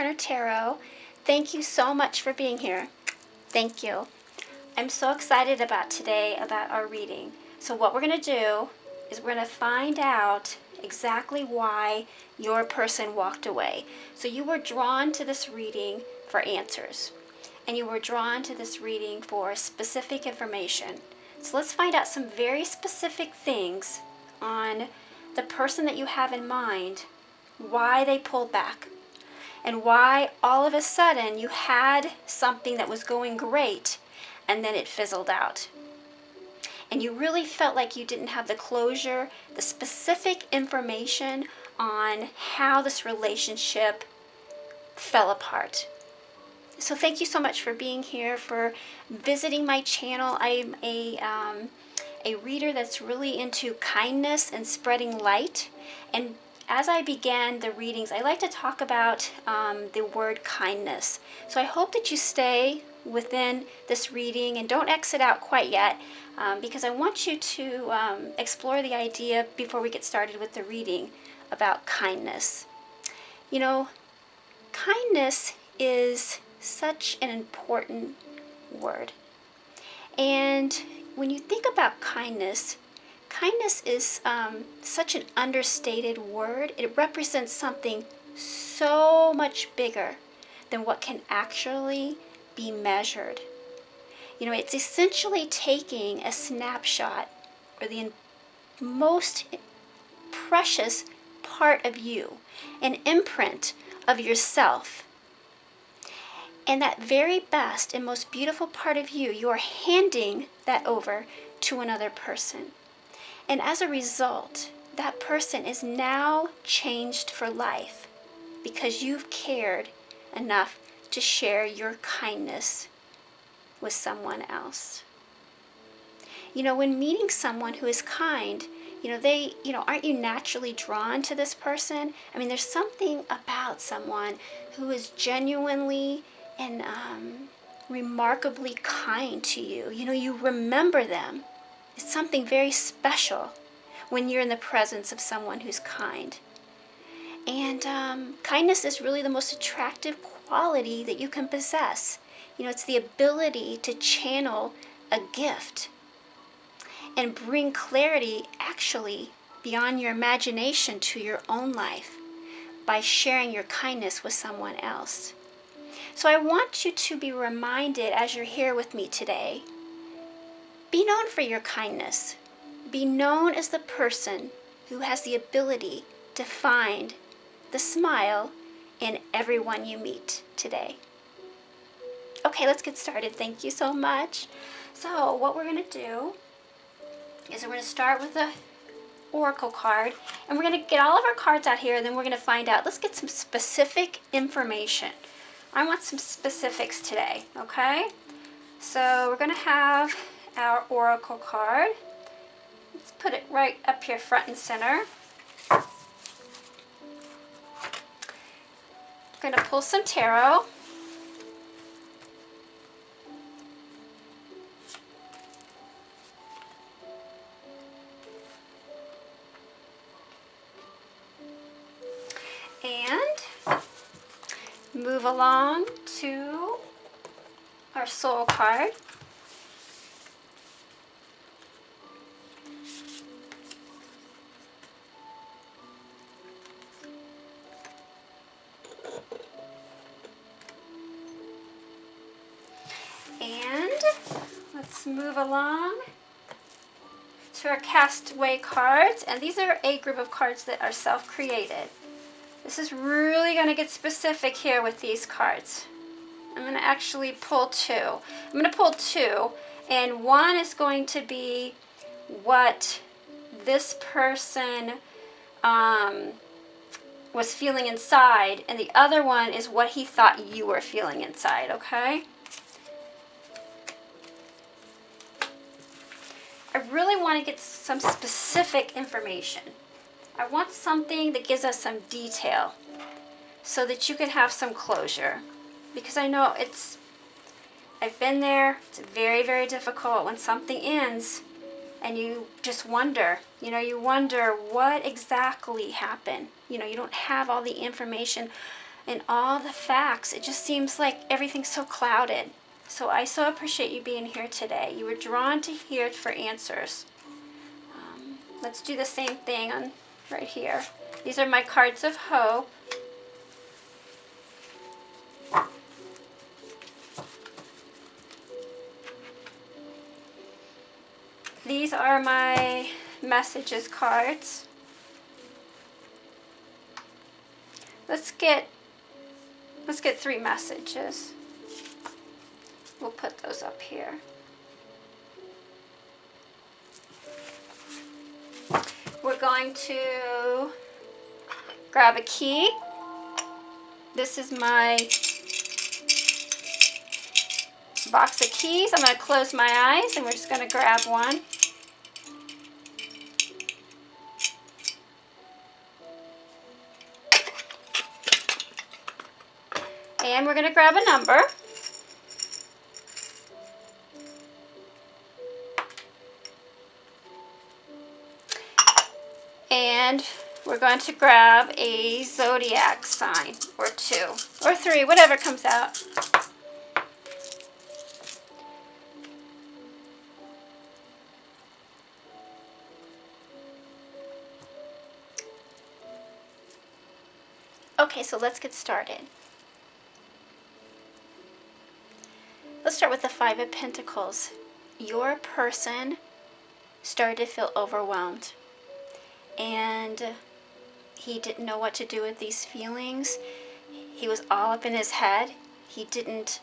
Planner Tarot. Thank you so much for being here. Thank you. I'm so excited about today, about our reading. So what we're going to do is we're going to find out exactly why your person walked away. So you were drawn to this reading for answers, and you were drawn to this reading for specific information. So let's find out some very specific things on the person that you have in mind, why they pulled back, and why all of a sudden you had something that was going great and then it fizzled out. And you really felt like you didn't have the closure, the specific information on how this relationship fell apart. So thank you so much for being here, for visiting my channel. I'm a reader that's really into kindness and spreading light. And as I began the readings, I like to talk about the word kindness. So I hope that you stay within this reading and don't exit out quite yet, because I want you to explore the idea before we get started with the reading about kindness. You know, kindness is such an important word. And when you think about kindness, kindness is such an understated word. It represents something so much bigger than what can actually be measured. You know, it's essentially taking a snapshot, or the most precious part of you, an imprint of yourself, and that very best and most beautiful part of you, you are handing that over to another person. And as a result, that person is now changed for life because you've cared enough to share your kindness with someone else. You know, when meeting someone who is kind, aren't you naturally drawn to this person? I mean, there's something about someone who is genuinely and remarkably kind to you. You know, you remember them. It's something very special when you're in the presence of someone who's kind. And kindness is really the most attractive quality that you can possess. You know, it's the ability to channel a gift and bring clarity actually beyond your imagination to your own life by sharing your kindness with someone else. So I want you to be reminded as you're here with me today, be known for your kindness. Be known as the person who has the ability to find the smile in everyone you meet today. Okay, let's get started. Thank you so much. So what we're going to do is we're going to start with the oracle card, and we're going to get all of our cards out here, and then we're going to find out. Let's get some specific information. I want some specifics today, okay? So we're going to have our oracle card. Let's put it right up here front and center. I'm going to pull some tarot. And move along to our soul card. And let's move along to our castaway cards. And these are a group of cards that are self-created. This is really going to get specific here with these cards. I'm going to actually pull two. I'm going to pull two, and one is going to be what this person was feeling inside, and the other one is what he thought you were feeling inside, okay? I really want to get some specific information. I want something that gives us some detail so that you can have some closure. Because I know I've been there, it's very, very difficult when something ends and you just wonder, you wonder what exactly happened. You don't have all the information and all the facts. It just seems like everything's so clouded. So I so appreciate you being here today. You were drawn to here for answers. Let's do the same thing on right here. These are my cards of hope. These are my messages cards. Let's get 3 messages. We'll put those up here. We're going to grab a key. This is my box of keys. I'm going to close my eyes and we're just going to grab one. And we're going to grab a number. And we're going to grab a zodiac sign, or 2, or 3, whatever comes out. Okay, so let's get started. Let's start with the 5 of Pentacles. Your person started to feel overwhelmed, and he didn't know what to do with these feelings. He was all up in his head. He didn't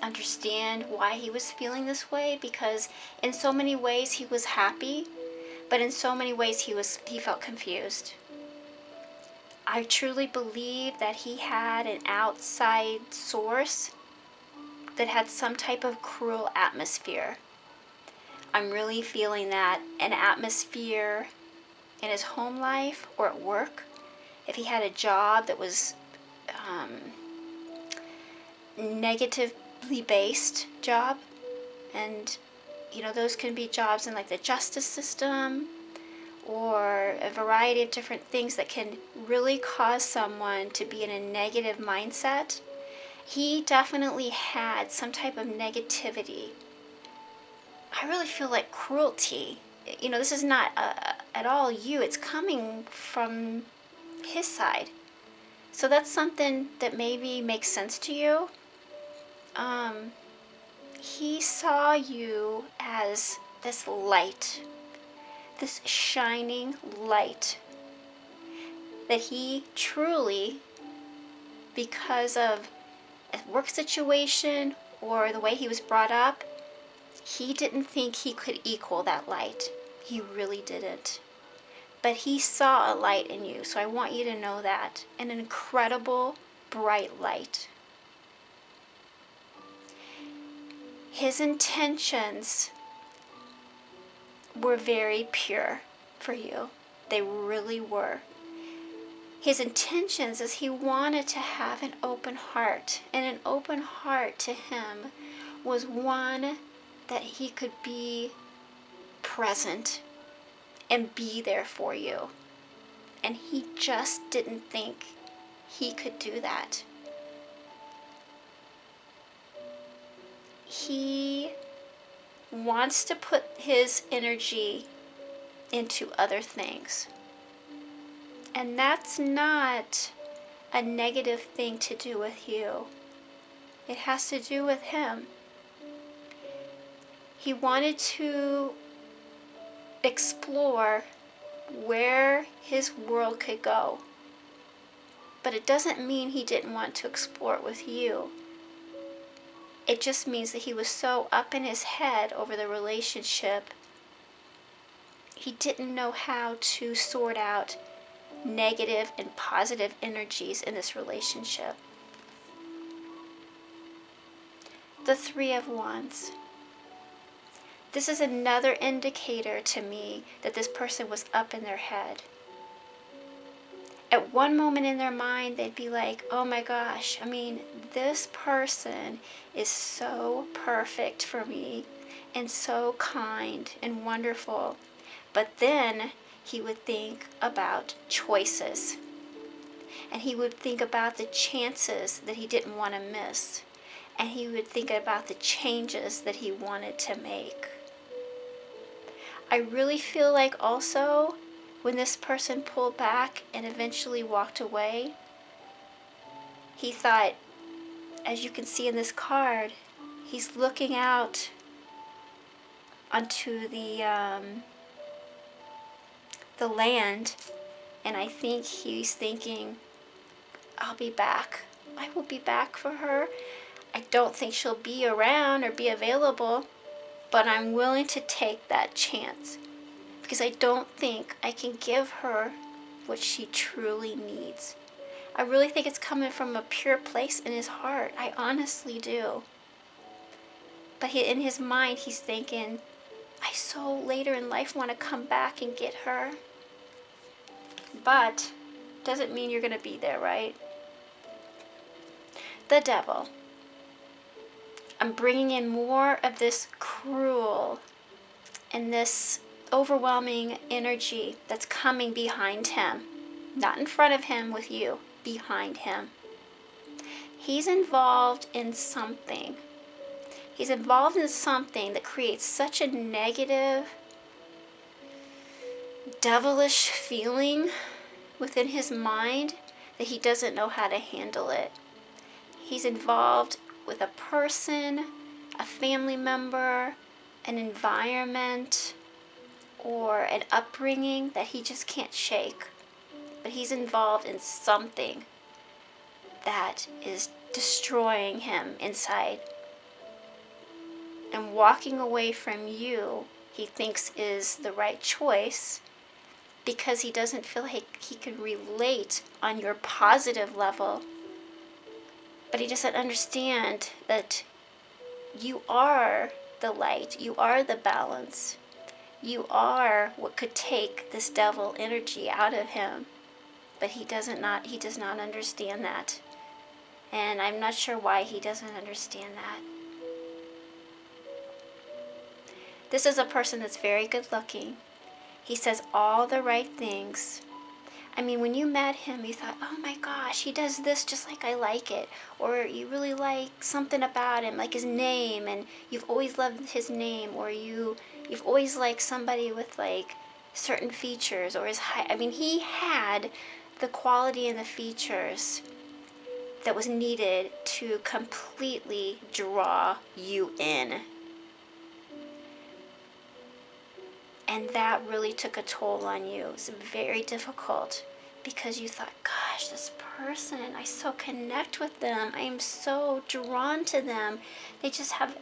understand why he was feeling this way, because in so many ways he was happy, but in so many ways he felt confused. I truly believe that he had an outside source that had some type of cruel atmosphere. I'm really feeling that, an atmosphere in his home life or at work. If he had a job that was negatively based job, and those can be jobs in like the justice system or a variety of different things that can really cause someone to be in a negative mindset. He definitely had some type of negativity. I really feel like cruelty. This is not at all you. It's coming from his side. So that's something that maybe makes sense to you. He saw you as this light, this shining light, that he truly, because of a work situation or the way he was brought up, he didn't think he could equal that light. He really didn't. But he saw a light in you, so I want you to know that. An incredible, bright light. His intentions were very pure for you. They really were. His intentions is he wanted to have an open heart. And an open heart to him was one that he could be present and be there for you. And he just didn't think he could do that. He wants to put his energy into other things. And that's not a negative thing to do with you. It has to do with him. He wanted to explore where his world could go. But it doesn't mean he didn't want to explore it with you. It just means that he was so up in his head over the relationship, he didn't know how to sort out negative and positive energies in this relationship. The 3 of Wands. This is another indicator to me that this person was up in their head. At one moment in their mind, they'd be like, oh my gosh, this person is so perfect for me and so kind and wonderful. But then he would think about choices. And he would think about the chances that he didn't want to miss. And he would think about the changes that he wanted to make. I really feel like also when this person pulled back and eventually walked away, he thought, as you can see in this card, he's looking out onto the land, and I think he's thinking, I'll be back. I will be back for her. I don't think she'll be around or be available, but I'm willing to take that chance because I don't think I can give her what she truly needs. I really think it's coming from a pure place in his heart. I honestly do. But in his mind, he's thinking, I so later in life want to come back and get her. But doesn't mean you're going to be there, right? The devil. I'm bringing in more of this cruel and this overwhelming energy that's coming behind him. Not in front of him with you, behind him. He's involved in something. He's involved in something that creates such a negative, devilish feeling within his mind that he doesn't know how to handle it. He's involved with a person, a family member, an environment, or an upbringing that he just can't shake. But he's involved in something that is destroying him inside. And walking away from you, he thinks is the right choice because he doesn't feel like he can relate on your positive level. But he doesn't understand that you are the light, you are the balance, you are what could take this devil energy out of him. But he does not understand that. And I'm not sure why he doesn't understand that. This is a person that's very good looking. He says all the right things. I mean, when you met him, you thought, oh my gosh, he does this just like I like it. Or you really like something about him, like his name, and you've always loved his name. Or you've always liked somebody with like certain features or his height. I mean, he had the quality and the features that was needed to completely draw you in. And that really took a toll on you. It was very difficult because you thought, gosh, this person, I so connect with them. I am so drawn to them. They just have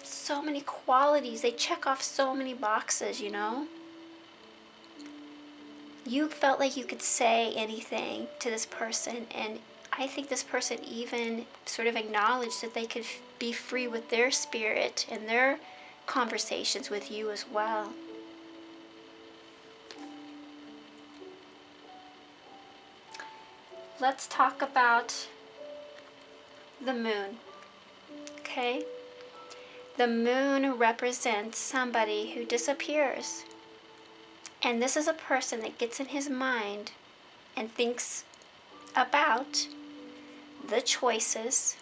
so many qualities. They check off so many boxes, you know? You felt like you could say anything to this person, and I think this person even sort of acknowledged that they could be free with their spirit and their conversations with you as well. Let's talk about the moon, okay? The moon represents somebody who disappears. And this is a person that gets in his mind and thinks about the choices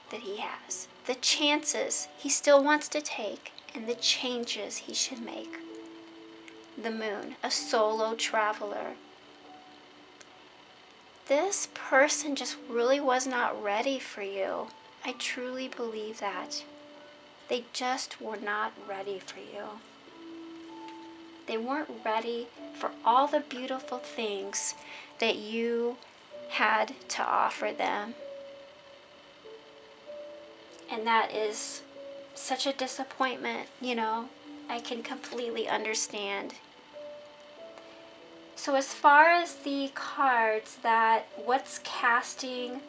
that he has, the chances he still wants to take, and the changes he should make. The moon, a solo traveler. This person just really was not ready for you. I truly believe that. They just were not ready for you. They weren't ready for all the beautiful things that you had to offer them. And that is such a disappointment, you know. I can completely understand. So as far as the cards that what's casting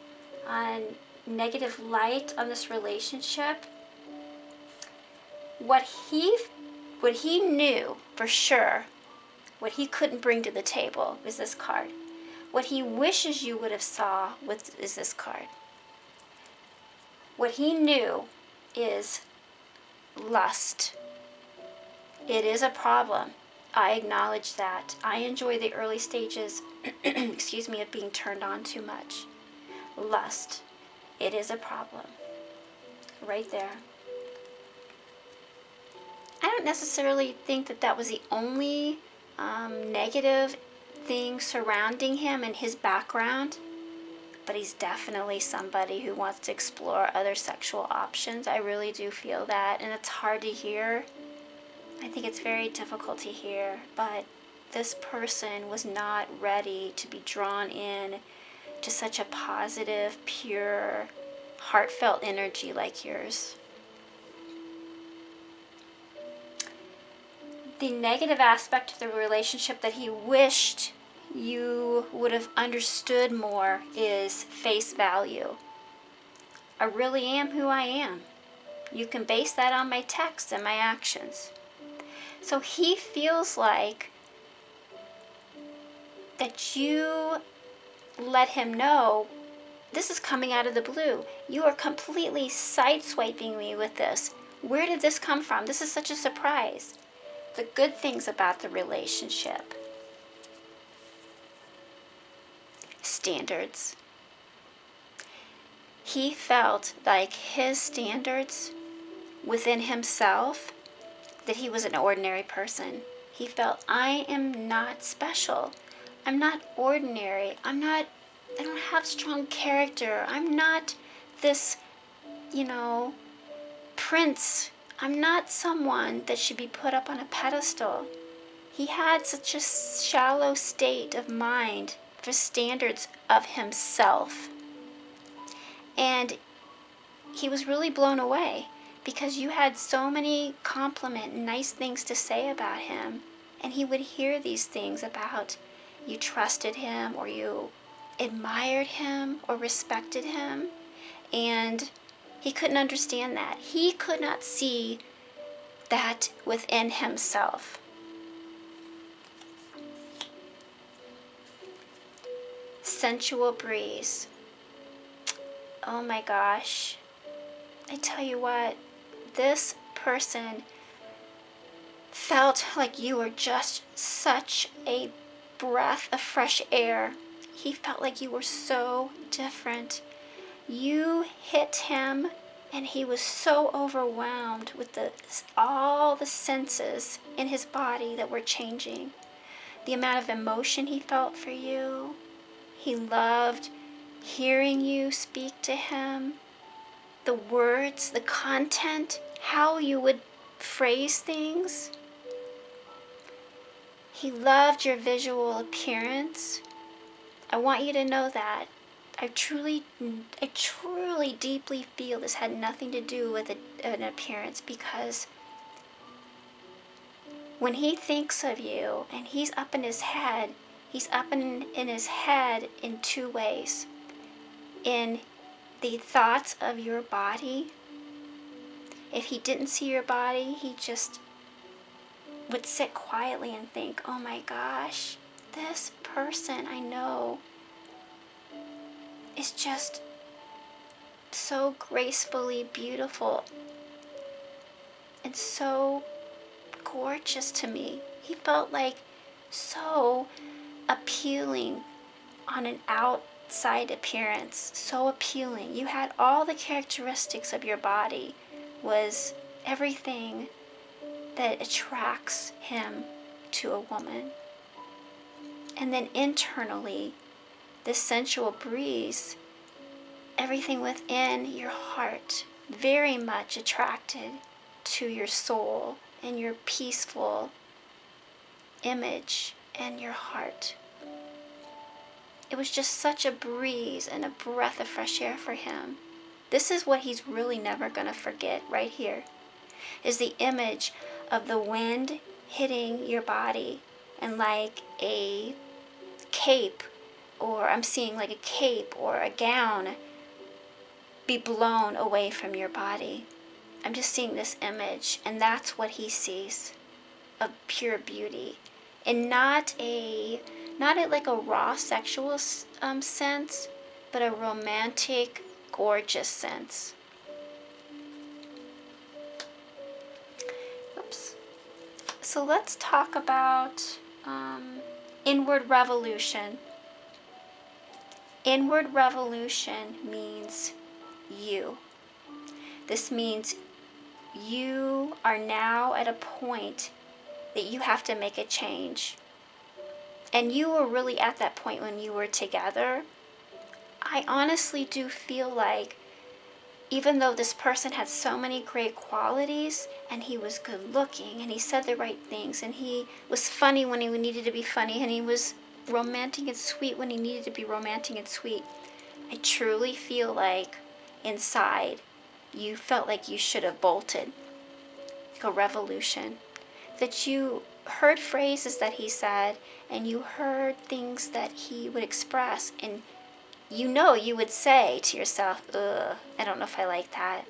on negative light on this relationship, what he knew for sure, what he couldn't bring to the table is this card. What he wishes you would have saw is this card. What he knew is lust. It is a problem. I acknowledge that. I enjoy the early stages, excuse me, of being turned on too much. Lust. It is a problem. Right there. I don't necessarily think that that was the only negative thing surrounding him and his background, but he's definitely somebody who wants to explore other sexual options. I really do feel that, and it's hard to hear. I think it's very difficult to hear, but this person was not ready to be drawn in to such a positive, pure, heartfelt energy like yours. The negative aspect of the relationship that he wished you would have understood more is face value. I really am who I am. You can base that on my texts and my actions. So he feels like that you let him know this is coming out of the blue. You are completely sideswiping me with this. Where did this come from? This is such a surprise. The good things about the relationship. Standards. He felt like his standards within himself, that he was an ordinary person. He felt, I am not special. I'm not ordinary. I don't have strong character. I'm not this, prince. I'm not someone that should be put up on a pedestal. He had such a shallow state of mind for standards of himself. And he was really blown away because you had so many compliment and nice things to say about him. And he would hear these things about you trusted him, or you admired him, or respected him. And he couldn't understand that. He could not see that within himself. Sensual breeze. Oh my gosh. I tell you what, this person felt like you were just such a breath of fresh air. He felt like you were so different. You hit him and he was so overwhelmed with all the senses in his body that were changing. The amount of emotion he felt for you. He loved hearing you speak to him. The words, the content, how you would phrase things. He loved your visual appearance. I want you to know that. I truly deeply feel this had nothing to do with an appearance, because when he thinks of you and he's up in his head, he's up in his head in two ways. In the thoughts of your body. If he didn't see your body, he just would sit quietly and think, oh my gosh, this person I know is just so gracefully beautiful and so gorgeous to me. He felt like so appealing on an outside appearance, so appealing. You had all the characteristics of your body, was everything that attracts him to a woman. And then internally, this sensual breeze, everything within your heart, very much attracted to your soul and your peaceful image and your heart. It was just such a breeze and a breath of fresh air for him. This is what he's really never going to forget right here, is the image of the wind hitting your body and like a cape, or I'm seeing like a cape or a gown be blown away from your body. I'm just seeing this image, and that's what he sees of pure beauty, and not like a raw sexual sense, but a romantic, gorgeous sense. Oops. So let's talk about inward revolution. Inward revolution means you. This means you are now at a point that you have to make a change. And you were really at that point when you were together. I honestly do feel like even though this person had so many great qualities, and he was good looking, and he said the right things, and he was funny when he needed to be funny, and he was romantic and sweet when he needed to be romantic and sweet, I truly feel like inside you felt like you should have bolted. A revolution. That you heard phrases that he said, and you heard things that he would express, and you would say to yourself, ugh, I don't know if I like that.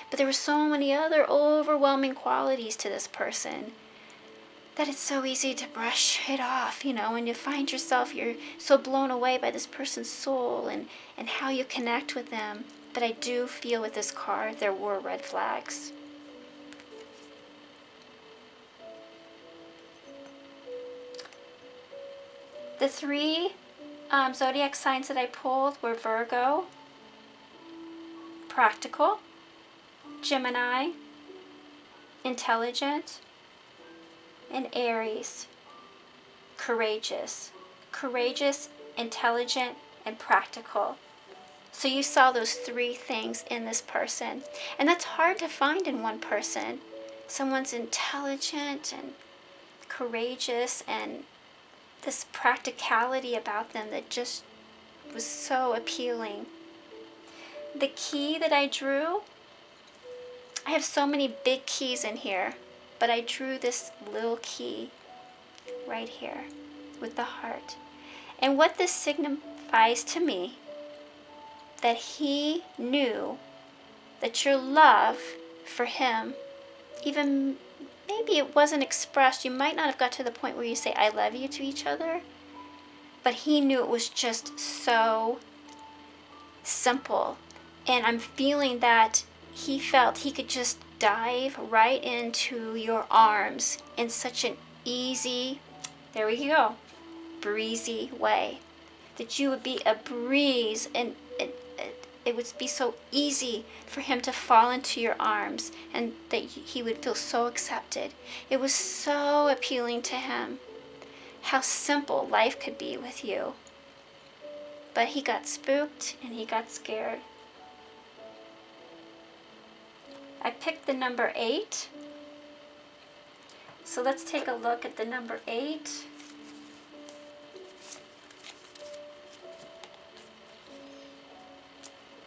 But there were so many other overwhelming qualities to this person that it's so easy to brush it off, and you find yourself, you're so blown away by this person's soul and how you connect with them. But I do feel with this card, there were red flags. The three zodiac signs that I pulled were Virgo, practical, Gemini, intelligent, and Aries, courageous. Courageous, intelligent, and practical. So you saw those three things in this person. And that's hard to find in one person. Someone's intelligent and courageous and this practicality about them that just was so appealing. The key that I drew, I have so many big keys in here, but I drew this little key right here with the heart. And what this signifies to me, that he knew that your love for him, even maybe it wasn't expressed, you might not have got to the point where you say I love you to each other, but he knew it was just so simple. And I'm feeling that he felt he could just dive right into your arms in such an easy, there we go, breezy way. That you would be a breeze, and it would be so easy for him to fall into your arms, and that he would feel so accepted. It was so appealing to him how simple life could be with you. But he got spooked and he got scared. I picked the number 8. So let's take a look at the number 8.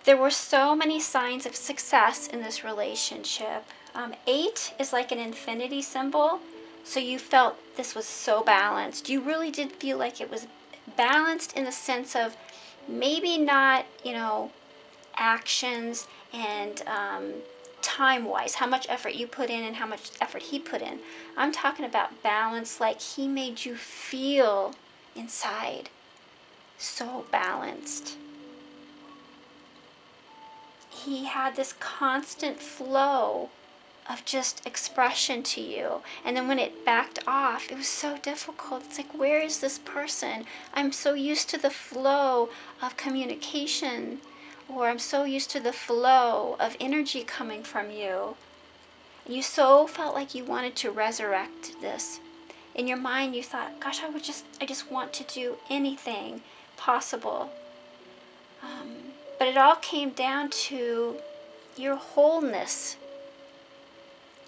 There were so many signs of success in this relationship. 8 is like an infinity symbol, so you felt this was so balanced. You really did feel like it was balanced in the sense of maybe not, actions and time-wise, how much effort you put in and how much effort he put in. I'm talking about balance, like he made you feel inside so balanced. He had this constant flow of just expression to you. And then when it backed off, it was so difficult. It's like, where is this person? I'm so used to the flow of communication, or I'm so used to the flow of energy coming from you. And you so felt like you wanted to resurrect this. In your mind, you thought, gosh, I just want to do anything possible. But it all came down to your wholeness.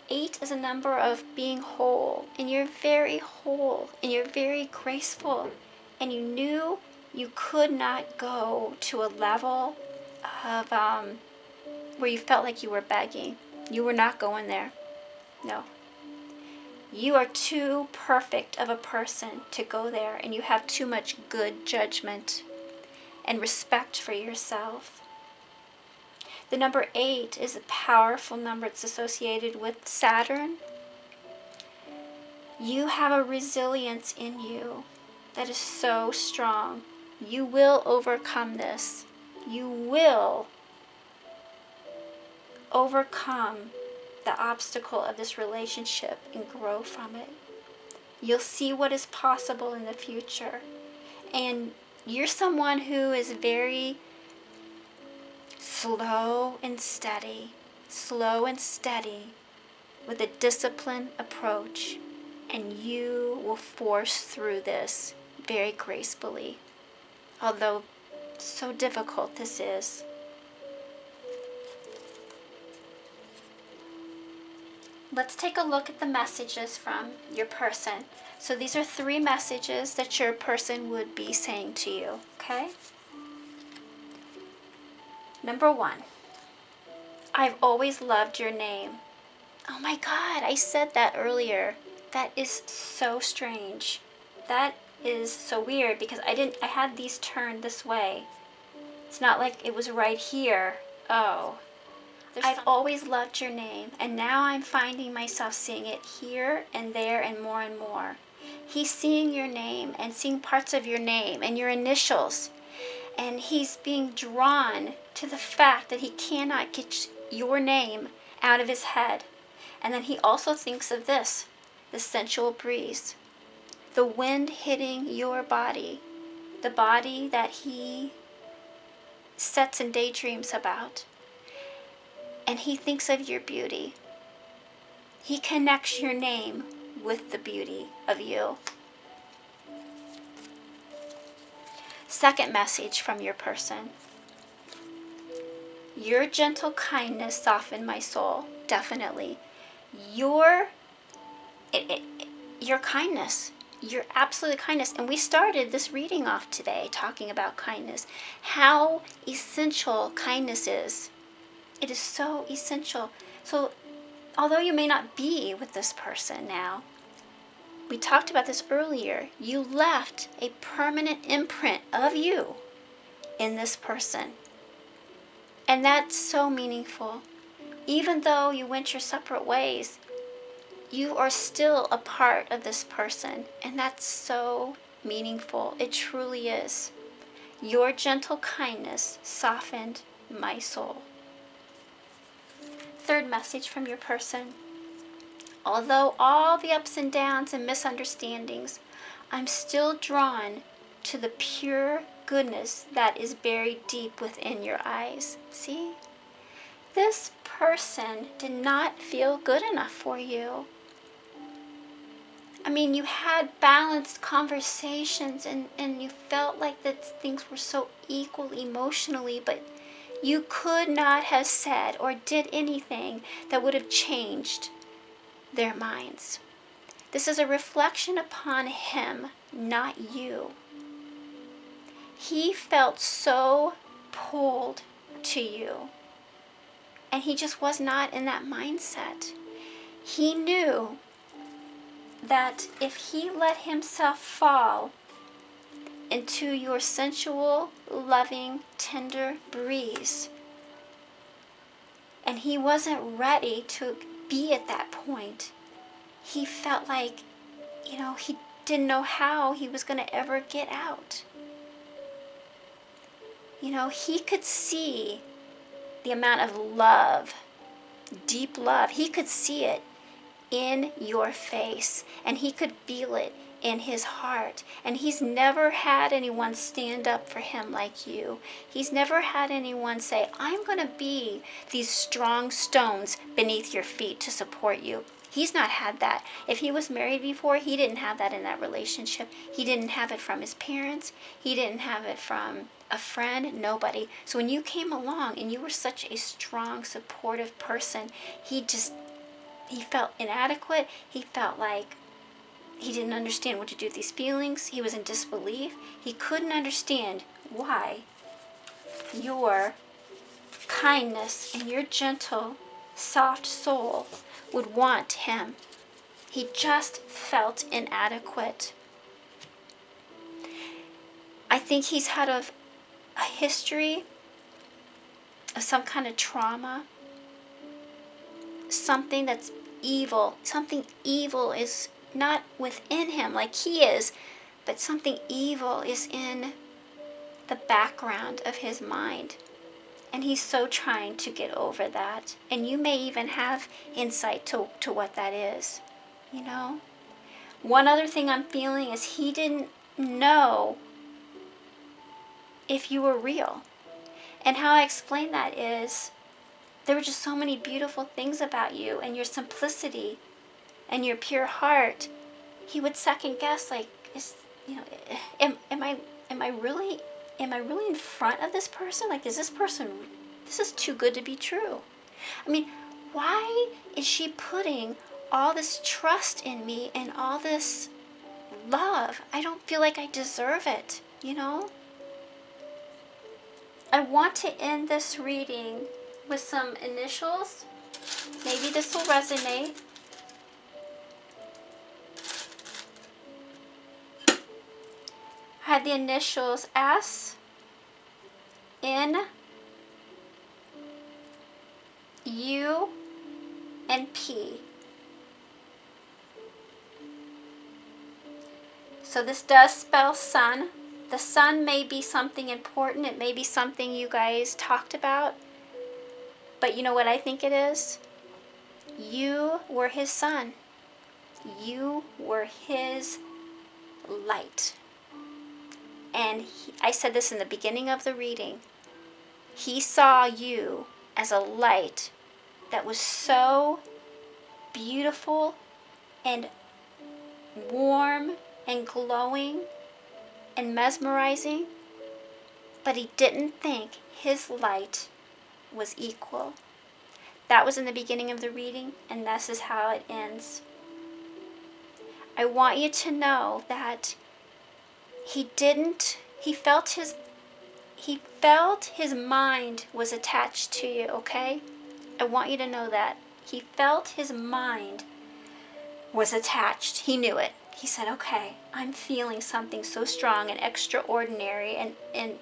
8 is a number of being whole, and you're very whole, and you're very graceful, and you knew you could not go to a level of where you felt like you were begging. You were not going there. No. You are too perfect of a person to go there, and you have too much good judgment and respect for yourself. The number 8 is a powerful number. It's associated with Saturn. You have a resilience in you that is so strong. You will overcome this. You will overcome the obstacle of this relationship and grow from it. You'll see what is possible in the future. And you're someone who is very slow and steady with a disciplined approach, and you will force through this very gracefully, although so difficult this is. Let's take a look at the messages from your person. So these are 3 messages that your person would be saying to you, okay? Number 1, I've always loved your name. Oh my God, I said that earlier. That is so strange. That is so weird because I had these turned this way. It's not like it was right here. Oh. I've always loved your name, and now I'm finding myself seeing it here and there and more and more. He's seeing your name and seeing parts of your name and your initials, and he's being drawn to the fact that he cannot get your name out of his head. And then he also thinks of this, the sensual breeze, the wind hitting your body, the body that he sets and daydreams about. And he thinks of your beauty. He connects your name with the beauty of you. Second message from your person. Your gentle kindness softened my soul. Definitely. Your kindness. Your absolute kindness. And we started this reading off today talking about kindness. How essential kindness is. It is so essential. So, although you may not be with this person now, we talked about this earlier, you left a permanent imprint of you in this person. And that's so meaningful. Even though you went your separate ways, you are still a part of this person. And that's so meaningful. It truly is. Your gentle kindness softened my soul. Third message from your person. Although all the ups and downs and misunderstandings, I'm still drawn to the pure goodness that is buried deep within your eyes. See? This person did not feel good enough for you. I mean, you had balanced conversations and you felt like that things were so equal emotionally, but you could not have said or did anything that would have changed their minds. This is a reflection upon him, not you. He felt so pulled to you, and he just was not in that mindset. He knew that if he let himself fall into your sensual, loving, tender breeze, and he wasn't ready to be at that point, he felt like, he didn't know how he was going to ever get out. He could see the amount of love, deep love. He could see it in your face, and he could feel it in his heart. And he's never had anyone stand up for him like you. He's never had anyone say, I'm going to be these strong stones beneath your feet to support you. He's not had that. If he was married before, he didn't have that in that relationship. He didn't have it from his parents. He didn't have it from a friend, nobody. So when you came along and you were such a strong, supportive person, he felt inadequate. He felt like he didn't understand what to do with these feelings. He was in disbelief. He couldn't understand why your kindness and your gentle, soft soul would want him. He just felt inadequate. I think he's had a history of some kind of trauma, something that's evil. Something evil is not within him like he is, but something evil is in the background of his mind. And he's so trying to get over that. And you may even have insight to what that is, you know? One other thing I'm feeling is he didn't know if you were real. And how I explain that is there were just so many beautiful things about you and your simplicity and your pure heart. He would second guess, like, am I really in front of this person? Like, this is too good to be true. I mean, why is she putting all this trust in me and all this love? I don't feel like I deserve it, you know? I want to end this reading with some initials. Maybe this will resonate. I had the initials S, N, U, and P. So this does spell sun. The sun may be something important. It may be something you guys talked about. But you know what I think it is? You were his sun. You were his light. And I said this in the beginning of the reading. He saw you as a light that was so beautiful and warm and glowing and mesmerizing, but he didn't think his light was equal. That was in the beginning of the reading, and this is how it ends. I want you to know that he felt his mind was attached to you, okay? I want you to know that. He felt his mind was attached. He knew it. He said, okay, I'm feeling something so strong and extraordinary, and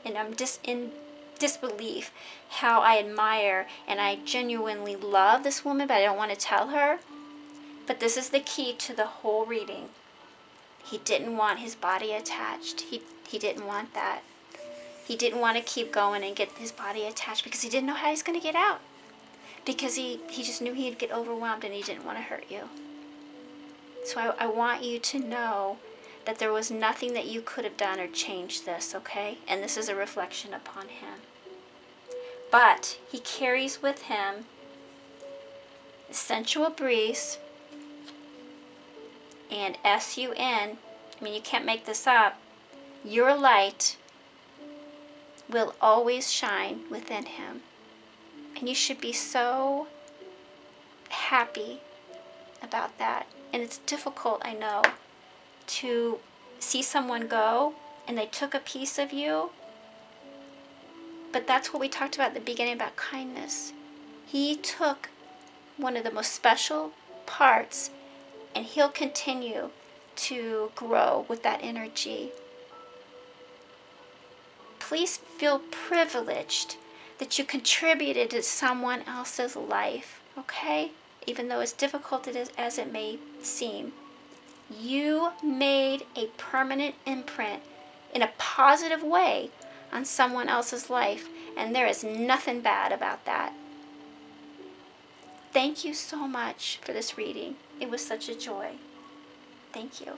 I'm just in disbelief how I admire and I genuinely love this woman, but I don't want to tell her. But this is the key to the whole reading. He didn't want his body attached. He didn't want that. He didn't want to keep going and get his body attached because he didn't know how he's going to get out. Because he just knew he'd get overwhelmed and he didn't want to hurt you. So I want you to know that there was nothing that you could have done or changed this, okay? And this is a reflection upon him. But he carries with him the sensual breeze and S-U-N. I mean, you can't make this up. Your light will always shine within him. And you should be so happy about that. And it's difficult, I know, to see someone go and they took a piece of you. But that's what we talked about at the beginning about kindness. He took one of the most special parts, and he'll continue to grow with that energy. Please feel privileged that you contributed to someone else's life, okay? Even though as difficult as it may seem. You made a permanent imprint in a positive way on someone else's life, and there is nothing bad about that. Thank you so much for this reading. It was such a joy. Thank you.